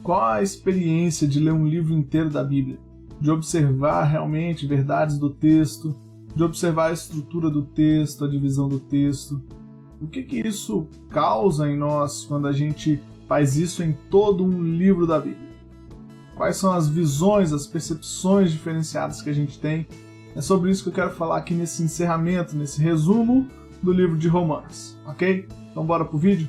Qual a experiência de ler um livro inteiro da Bíblia? De observar realmente verdades do texto, de observar a estrutura do texto, a divisão do texto. O que isso causa em nós quando a gente faz isso em todo um livro da Bíblia? Quais são as visões, as percepções diferenciadas que a gente tem? É sobre isso que eu quero falar aqui nesse encerramento, nesse resumo do livro de Romanos, ok? Então bora pro vídeo?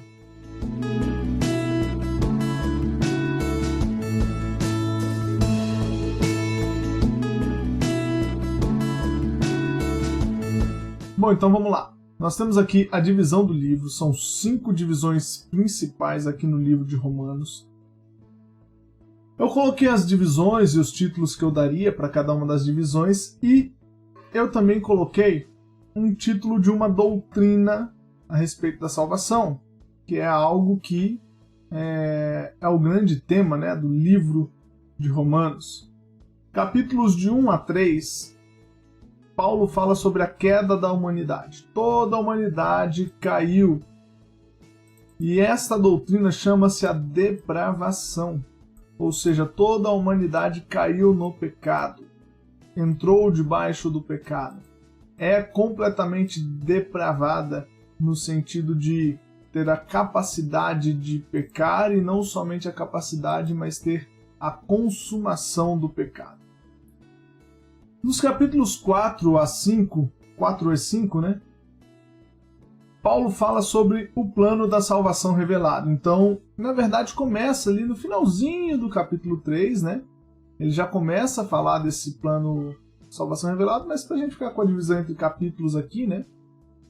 Bom, então vamos lá. Nós temos aqui a divisão do livro, são 5 divisões principais aqui no livro de Romanos. Eu coloquei as divisões e os títulos que eu daria para cada uma das divisões e eu também coloquei um título de uma doutrina a respeito da salvação, que é algo que é o grande tema, né, do livro de Romanos. Capítulos de 1 a 3, Paulo fala sobre a queda da humanidade. Toda a humanidade caiu. E esta doutrina chama-se a depravação. Ou seja, toda a humanidade caiu no pecado. Entrou debaixo do pecado. É completamente depravada no sentido de ter a capacidade de pecar e não somente a capacidade, mas ter a consumação do pecado. Nos capítulos 4 a 5, né? Paulo fala sobre o plano da salvação revelado. Então, na verdade, começa ali no finalzinho do capítulo 3, né? Ele já começa a falar desse plano de salvação revelado, mas para a gente ficar com a divisão entre capítulos aqui, né?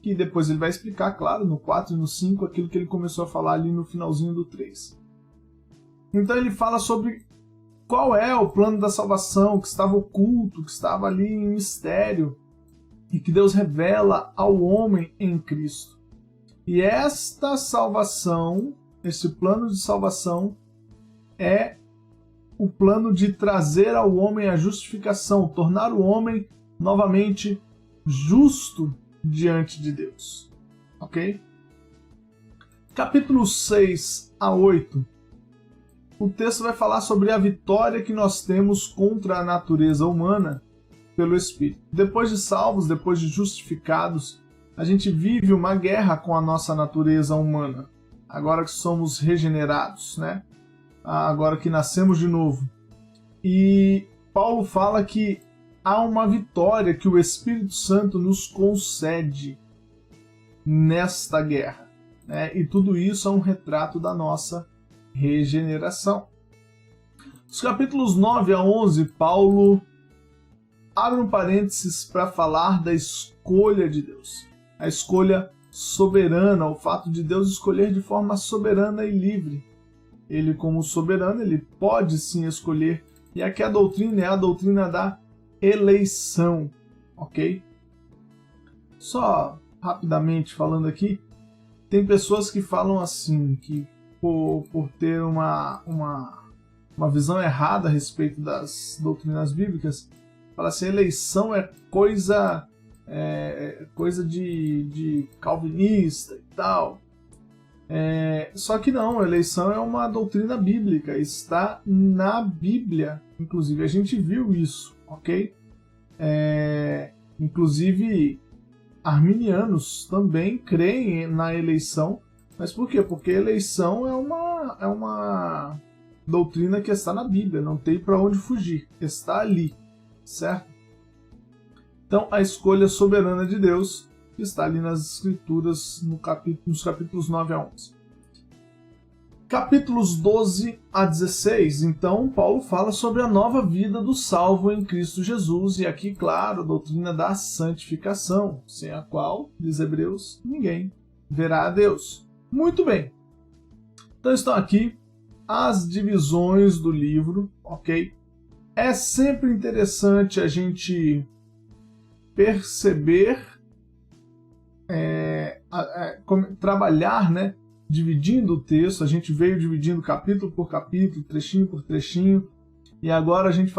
Que depois ele vai explicar, claro, no 4 e no 5, aquilo que ele começou a falar ali no finalzinho do 3. Então ele fala sobre qual é o plano da salvação que estava oculto, que estava ali em mistério e que Deus revela ao homem em Cristo. E esta salvação, esse plano de salvação é o plano de trazer ao homem a justificação, tornar o homem novamente justo diante de Deus. Ok? Capítulos 6 a 8. O texto vai falar sobre a vitória que nós temos contra a natureza humana pelo Espírito. Depois de salvos, depois de justificados, a gente vive uma guerra com a nossa natureza humana. Agora que somos regenerados, né? Agora que nascemos de novo. E Paulo fala que há uma vitória que o Espírito Santo nos concede nesta guerra, né? E tudo isso é um retrato da nossa regeneração. Os capítulos 9 a 11, Paulo abre um parênteses para falar da escolha de Deus. A escolha soberana, o fato de Deus escolher de forma soberana e livre. Ele, como soberano, ele pode sim escolher. E aqui a doutrina é a doutrina da eleição, ok? Só rapidamente falando aqui, tem pessoas que falam assim, que por ter uma visão errada a respeito das doutrinas bíblicas, fala assim, eleição é coisa de calvinista e tal. Só que não, eleição é uma doutrina bíblica, está na Bíblia, inclusive a gente viu isso, ok? Inclusive arminianos também creem na eleição. Mas por quê? Porque a eleição é uma doutrina que está na Bíblia, não tem para onde fugir, está ali, certo? Então, a escolha soberana de Deus está ali nas Escrituras, nos capítulos 9 a 11. Capítulos 12 a 16, então, Paulo fala sobre a nova vida do salvo em Cristo Jesus, e aqui, claro, a doutrina da santificação, sem a qual, diz Hebreus, ninguém verá a Deus. Muito bem. Então estão aqui as divisões do livro, ok? É sempre interessante a gente perceber, trabalhar, né? Dividindo o texto. A gente veio dividindo capítulo por capítulo, trechinho por trechinho, e agora a gente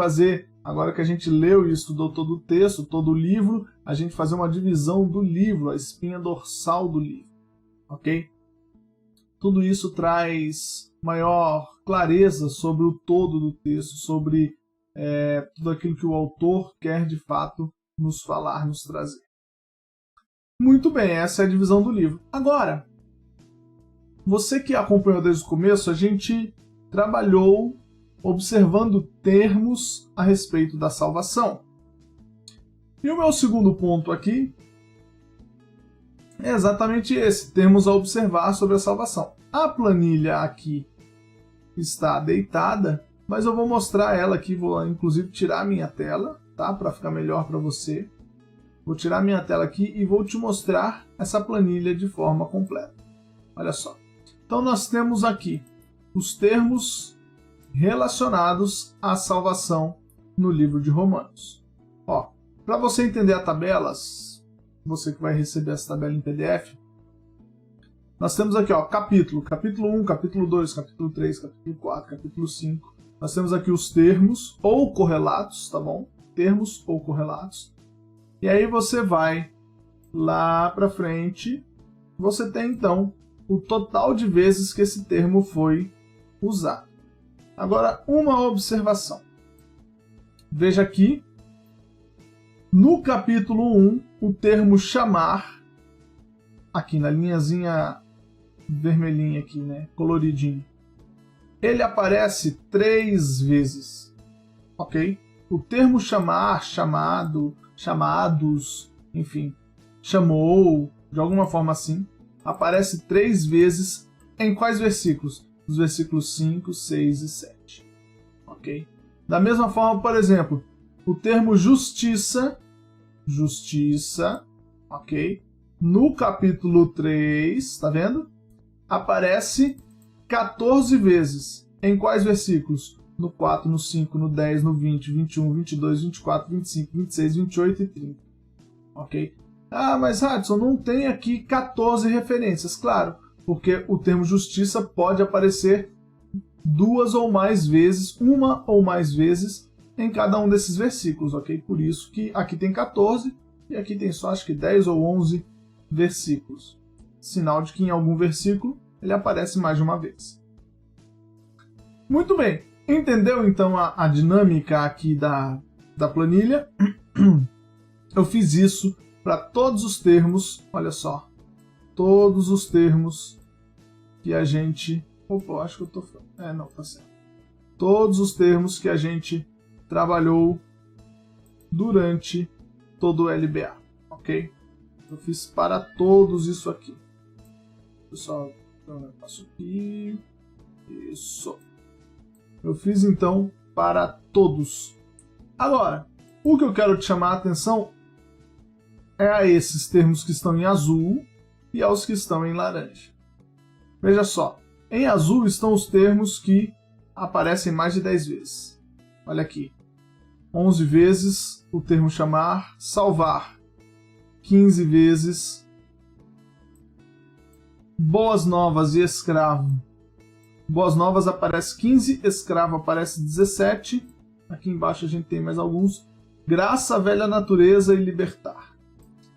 agora que a gente leu e estudou todo o texto, todo o livro, a gente fazer uma divisão do livro, a espinha dorsal do livro, ok? Tudo isso traz maior clareza sobre o todo do texto, sobre tudo aquilo que o autor quer de fato nos falar, nos trazer. Muito bem, essa é a divisão do livro. Agora, você que acompanhou desde o começo, a gente trabalhou observando termos a respeito da salvação. E o meu segundo ponto aqui é exatamente esse, termos a observar sobre a salvação. A planilha aqui está deitada, mas eu vou mostrar ela aqui, vou inclusive tirar a minha tela, tá? Para ficar melhor para você. Vou tirar a minha tela aqui e vou te mostrar essa planilha de forma completa. Olha só. Então nós temos aqui os termos relacionados à salvação no livro de Romanos. Ó, para você entender as tabelas, você que vai receber essa tabela em PDF, nós temos aqui, ó, capítulo 1, capítulo 2, capítulo 3, capítulo 4, capítulo 5. Nós temos aqui os termos ou correlatos, tá bom? Termos ou correlatos. E aí você vai lá para frente, você tem então o total de vezes que esse termo foi usado. Agora, uma observação. Veja aqui, no capítulo 1, o termo chamar, aqui na linhazinha vermelhinha aqui, né, coloridinho, ele aparece 3 vezes, ok? O termo chamar, chamado, chamados, enfim, chamou, de alguma forma assim, aparece 3 vezes em quais versículos? Nos versículos 5, 6 e 7, ok? Da mesma forma, por exemplo, o termo justiça, ok? No capítulo 3, tá vendo? Aparece 14 vezes. Em quais versículos? No 4, no 5, no 10, no 20, 21, 22, 24, 25, 26, 28 e 30. Ok? Ah, mas Hudson, não tem aqui 14 referências. Claro, porque o termo justiça pode aparecer 2 ou mais vezes, 1 ou mais vezes em cada um desses versículos, ok? Por isso que aqui tem 14 e aqui tem só acho que 10 ou 11 versículos. Sinal de que em algum versículo ele aparece mais de uma vez. Muito bem, entendeu então a dinâmica aqui da planilha? Eu fiz isso para todos os termos, olha só, todos os termos que a gente... Opa, acho que eu tô... não, tá certo. Todos os termos que a gente trabalhou durante todo o LBA, ok? Eu fiz para todos isso aqui. Pessoal, eu passo aqui. Isso. Eu fiz então para todos. Agora, o que eu quero te chamar a atenção é a esses termos que estão em azul e aos que estão em laranja. Veja só, em azul estão os termos que aparecem mais de 10 vezes. Olha aqui, 11 vezes o termo chamar, salvar, 15 vezes boas novas e escravo. Boas novas aparece 15, escravo aparece 17. Aqui embaixo a gente tem mais alguns. Graça, velha natureza e libertar.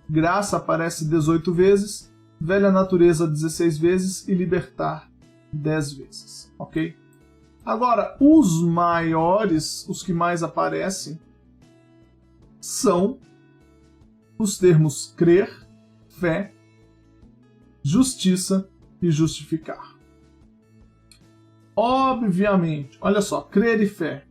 Graça aparece 18 vezes, velha natureza 16 vezes e libertar 10 vezes, ok? Agora, os maiores, os que mais aparecem, são os termos crer, fé, justiça e justificar. Obviamente, olha só, crer e fé.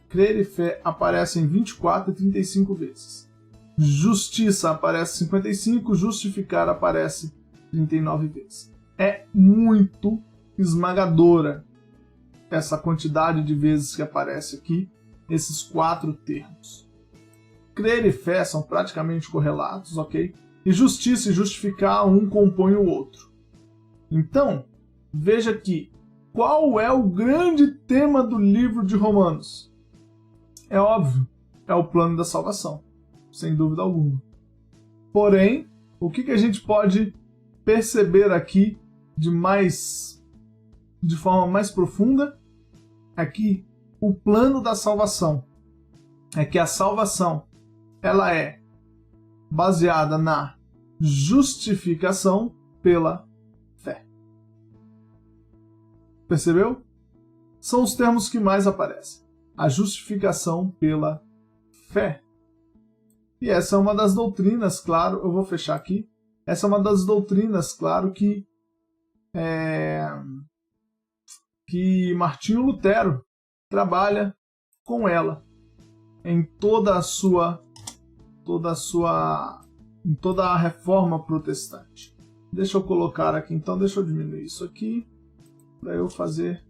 Crer e fé aparecem 24 e 35 vezes. Justiça aparece 55, justificar aparece 39 vezes. É muito esmagadora essa quantidade de vezes que aparece aqui, esses 4 termos. Crer e fé são praticamente correlatos, ok? E justiça e justificar, um compõe o outro. Então, veja aqui, qual é o grande tema do livro de Romanos? É óbvio, é o plano da salvação, sem dúvida alguma. Porém, o que a gente pode perceber aqui de forma mais profunda é que o plano da salvação é que a salvação ela é baseada na justificação pela fé. Percebeu? São os termos que mais aparecem. A justificação pela fé. E essa é uma das doutrinas, claro, eu vou fechar aqui. Essa é uma das doutrinas, claro, que Martinho Lutero trabalha com ela em toda a reforma protestante. Deixa eu colocar aqui, então, deixa eu diminuir isso aqui para eu fazer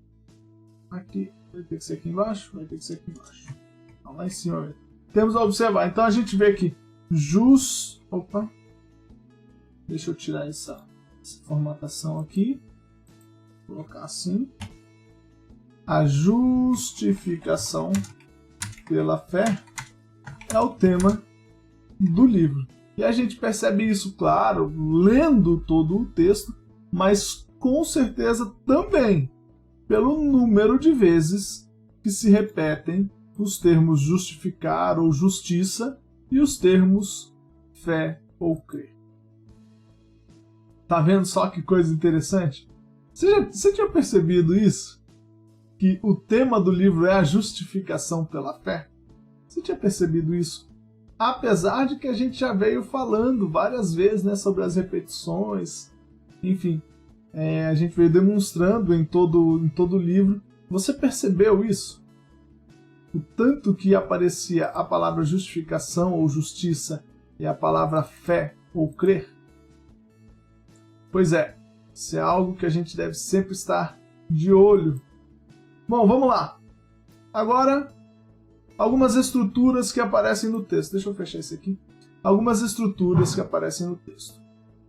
aqui. Vai ter que ser aqui embaixo, vai ter que ser aqui embaixo. Então, lá em cima. Temos a observar. Então a gente vê aqui opa. Deixa eu tirar essa formatação aqui. Vou colocar assim. A justificação pela fé é o tema do livro. E a gente percebe isso, claro, lendo todo o texto, mas com certeza também pelo número de vezes que se repetem os termos justificar ou justiça e os termos fé ou crer. Tá vendo só que coisa interessante? Você tinha percebido isso? Que o tema do livro é a justificação pela fé? Você tinha percebido isso? Apesar de que a gente já veio falando várias vezes, né, sobre as repetições, enfim, a gente veio demonstrando em todo o livro. Você percebeu isso? O tanto que aparecia a palavra justificação ou justiça e a palavra fé ou crer? Pois é, isso é algo que a gente deve sempre estar de olho. Bom, vamos lá. Agora, algumas estruturas que aparecem no texto. Deixa eu fechar isso aqui. Algumas estruturas que aparecem no texto.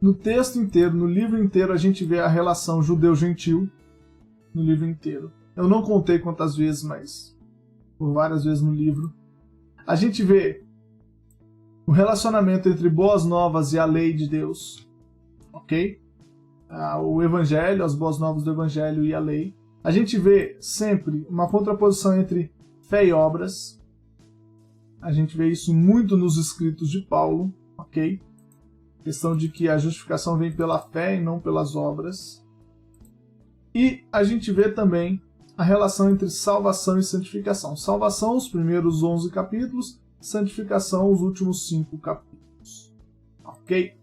No texto inteiro, no livro inteiro, a gente vê a relação judeu-gentil. No livro inteiro. Eu não contei quantas vezes, mas por várias vezes no livro. A gente vê o relacionamento entre boas novas e a lei de Deus. Ok? O evangelho, as boas novas do evangelho e a lei. A gente vê sempre uma contraposição entre fé e obras. A gente vê isso muito nos escritos de Paulo, ok? A questão de que a justificação vem pela fé e não pelas obras. E a gente vê também a relação entre salvação e santificação. Salvação, os primeiros 11 capítulos, santificação, os últimos 5 capítulos. Ok?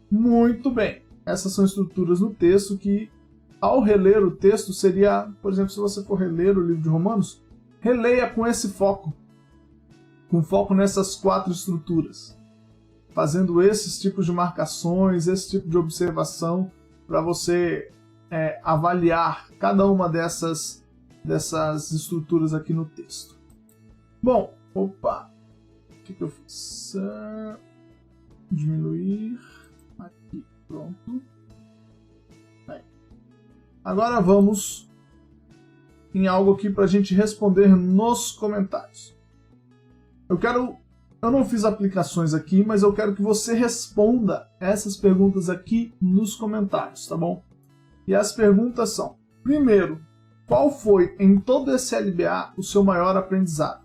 Muito bem. Essas são estruturas no texto que, ao reler o texto, seria, por exemplo, se você for reler o livro de Romanos, releia com esse foco. Com foco nessas 4 estruturas. Fazendo esses tipos de marcações, esse tipo de observação, para você avaliar cada uma dessas estruturas aqui no texto. Bom, opa, o que eu fiz? Diminuir, aqui, pronto. Aí. Agora vamos em algo aqui para a gente responder nos comentários. Eu não fiz aplicações aqui, mas eu quero que você responda essas perguntas aqui nos comentários, tá bom? E as perguntas são: primeiro, qual foi em todo esse LBA o seu maior aprendizado?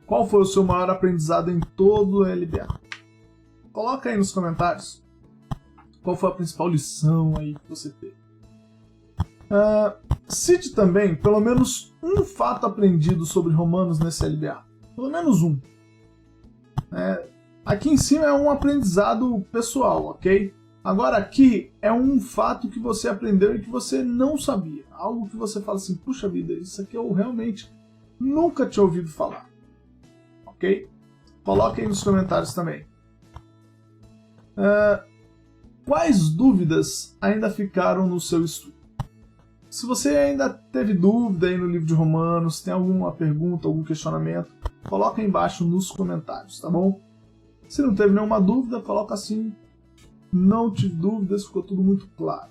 Qual foi o seu maior aprendizado em todo o LBA? Coloca aí nos comentários qual foi a principal lição aí que você teve. Cite também pelo menos um fato aprendido sobre Romanos nesse LBA. Pelo menos um. Aqui em cima é um aprendizado pessoal, ok? Agora aqui é um fato que você aprendeu e que você não sabia. Algo que você fala assim, puxa vida, isso aqui eu realmente nunca tinha ouvido falar. Ok? Coloque aí nos comentários também. Quais dúvidas ainda ficaram no seu estudo? Se você ainda teve dúvida aí no livro de Romanos, tem alguma pergunta, algum questionamento, coloca aí embaixo nos comentários, tá bom? Se não teve nenhuma dúvida, coloca assim, não tive dúvidas, ficou tudo muito claro.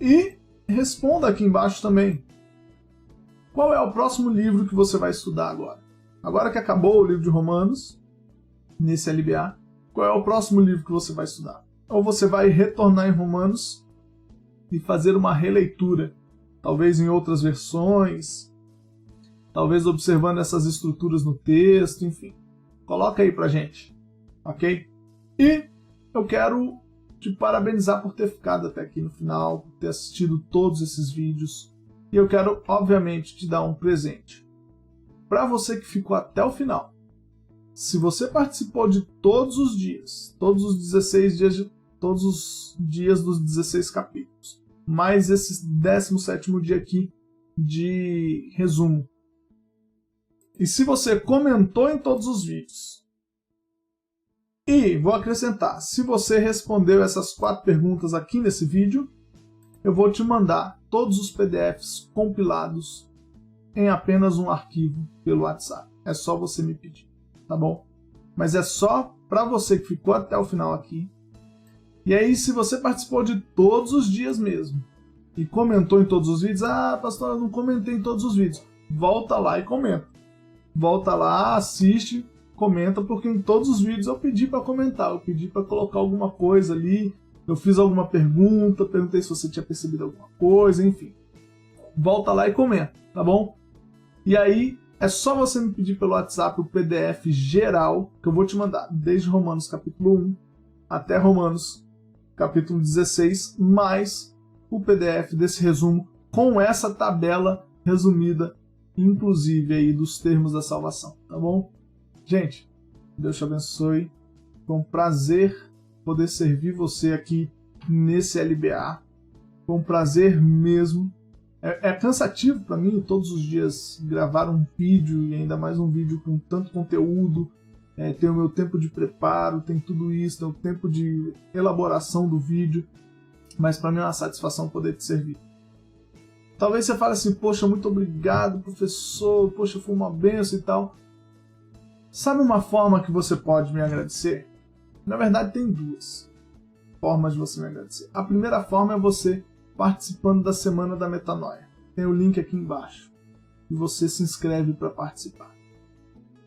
E responda aqui embaixo também, qual é o próximo livro que você vai estudar agora? Agora que acabou o livro de Romanos, nesse LBA, qual é o próximo livro que você vai estudar? Ou você vai retornar em Romanos e fazer uma releitura, talvez em outras versões, talvez observando essas estruturas no texto, enfim. Coloca aí pra gente, ok? E eu quero te parabenizar por ter ficado até aqui no final, por ter assistido todos esses vídeos. E eu quero, obviamente, te dar um presente. Para você que ficou até o final, se você participou de todos os dias, todos os 16 dias, todos os dias dos 16 capítulos, mais esse 17º dia aqui de resumo, e se você comentou em todos os vídeos, e vou acrescentar, se você respondeu essas 4 perguntas aqui nesse vídeo, eu vou te mandar todos os PDFs compilados em apenas um arquivo pelo WhatsApp. É só você me pedir, tá bom? Mas é só para você que ficou até o final aqui. E aí, se você participou de todos os dias mesmo e comentou em todos os vídeos, pastor, eu não comentei em todos os vídeos. Volta lá e comenta. Volta lá, assiste, comenta, porque em todos os vídeos eu pedi para comentar, eu pedi para colocar alguma coisa ali, eu fiz alguma pergunta, perguntei se você tinha percebido alguma coisa, enfim. Volta lá e comenta, tá bom? E aí, é só você me pedir pelo WhatsApp o PDF geral que eu vou te mandar, desde Romanos capítulo 1 até Romanos capítulo 16, mais o PDF desse resumo com essa tabela resumida, inclusive aí dos termos da salvação, tá bom? Gente, Deus te abençoe. Foi um prazer poder servir você aqui nesse LBA. Foi um prazer mesmo. É cansativo para mim todos os dias gravar um vídeo, e ainda mais um vídeo com tanto conteúdo. Tem o meu tempo de preparo, tem tudo isso, tem o tempo de elaboração do vídeo. Mas para mim é uma satisfação poder te servir. Talvez você fale assim, poxa, muito obrigado, professor, poxa, foi uma benção e tal. Sabe uma forma que você pode me agradecer? Na verdade, tem 2 formas de você me agradecer. A primeira forma é você participando da Semana da Metanoia. Tem o link aqui embaixo. E você se inscreve para participar.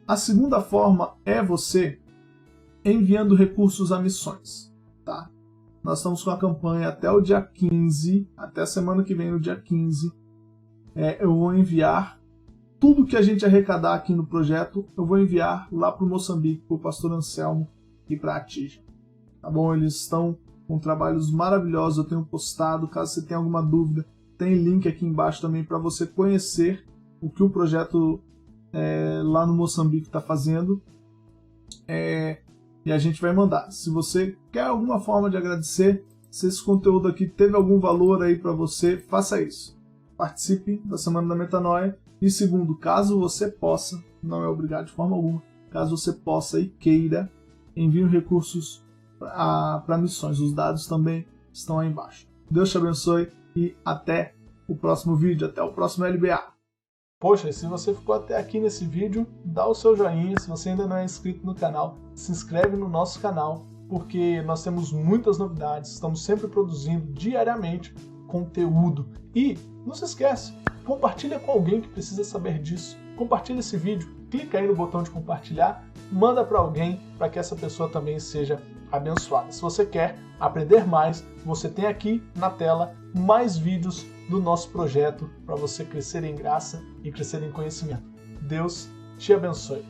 A segunda forma é você enviando recursos a missões. Tá? Nós estamos com a campanha até o dia 15, até a semana que vem, no dia 15. Eu vou enviar tudo que a gente arrecadar aqui no projeto, eu vou enviar lá para o Moçambique, para o pastor Anselmo e para a Tija. Tá bom? Eles estão com trabalhos maravilhosos, eu tenho postado. Caso você tenha alguma dúvida, tem link aqui embaixo também para você conhecer o que o projeto lá no Moçambique está fazendo. E a gente vai mandar. Se você quer alguma forma de agradecer, se esse conteúdo aqui teve algum valor aí para você, faça isso. Participe da Semana da Metanoia. E segundo, caso você possa, não é obrigado de forma alguma, caso você possa e queira, envie recursos para missões. Os dados também estão aí embaixo. Deus te abençoe e até o próximo vídeo, até o próximo LBA. Poxa, e se você ficou até aqui nesse vídeo, dá o seu joinha. Se você ainda não é inscrito no canal, se inscreve no nosso canal, porque nós temos muitas novidades, estamos sempre produzindo diariamente conteúdo. E não se esquece, compartilha com alguém que precisa saber disso. Compartilha esse vídeo, clica aí no botão de compartilhar, manda para alguém para que essa pessoa também seja abençoada. Se você quer aprender mais, você tem aqui na tela mais vídeos do nosso projeto para você crescer em graça e crescer em conhecimento. Deus te abençoe.